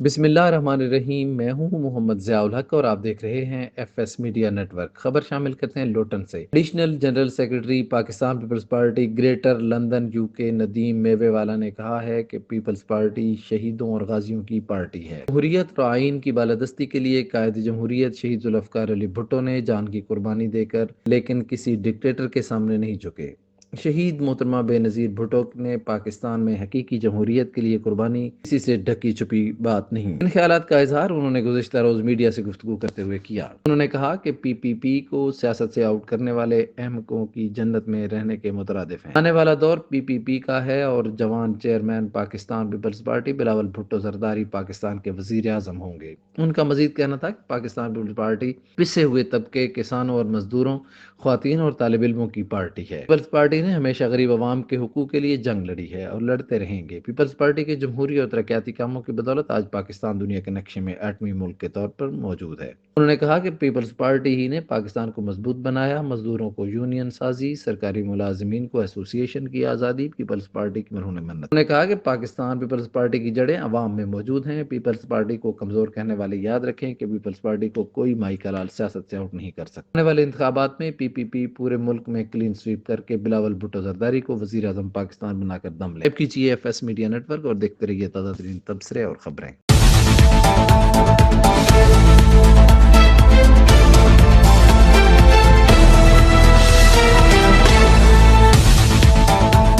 بسم اللہ الرحمن الرحیم۔ میں ہوں محمد ضیاء الحق اور آپ دیکھ رہے ہیں F S media network. خبر شامل کرتے ہیں لوٹن سے۔ Additional general secretary Pakistan Peoples Party greater London U K Nadeem میوے والا نے کہا ہے کہ پیپلز پارٹی شہیدوں اور غازیوں کی پارٹی ہے۔ جمہوریت اور آئین کی بالادستی کے لیے قائد جمہوریت شہید ذوالفقار علی بھٹو نے جان کی قربانی دے کر لیکن کسی ڈکٹیٹر کے سامنے نہیں جھکے۔ شہید محترمہ بے نظیر بھٹو نے پاکستان میں حقیقی جمہوریت کے لیے قربانی کسی سے ڈھکی چھپی بات نہیں۔ ان خیالات کا اظہار انہوں نے گزشتہ روز میڈیا سے گفتگو کرتے ہوئے کیا۔ انہوں نے کہا کہ پی پی پی کو سیاست سے آؤٹ کرنے والے احمقوں کی جنت میں رہنے کے مترادف ہیں۔ آنے والا دور پی پی پی کا ہے اور جوان چیئرمین پاکستان پیپلز پارٹی بلاول بھٹو زرداری پاکستان کے وزیر اعظم ہوں گے۔ ان کا مزید کہنا تھا کہ پاکستان پیپلز پارٹی پسے ہوئے طبقے، کسانوں اور مزدوروں، خواتین اور طالب علموں کی پارٹی ہے۔ پیپلز پارٹی نے ہمیشہ غریب عوام کے حقوق کے لیے جنگ لڑی ہے اور لڑتے رہیں گے۔ پیپلز پارٹی کے جمہوری اور ترقیاتی کاموں کی بدولت آج پاکستان دنیا کے نقشے میں ایٹمی ملک کے طور پر موجود ہے۔ انہوں نے کہا کہ پیپلز پارٹی ہی نے پاکستان کو مضبوط بنایا، مزدوروں کو یونین سازی، سرکاری ملازمین کو ایسوسی ایشن کی آزادی پیپلز پارٹی کی مرہون منت۔ انہوں نے کہا کہ پاکستان پیپلز پارٹی کی جڑیں عوام میں موجود ہیں۔ پیپلز پارٹی کو کمزور کہنے والے یاد رکھیں کہ پیپلز پارٹی کو کوئی مائی کا لال سیاست سے آؤٹ نہیں کر سکتا۔ آنے والے انتخابات میں پی پی پی پورے ملک میں کلین سویپ کر کے بلاول بھٹو زرداری کو وزیر اعظم پاکستان بنا کر دم لے۔ اب کیجیے F S media network اور دیکھتے رہیے تازہ ترین تبصرے اور خبریں۔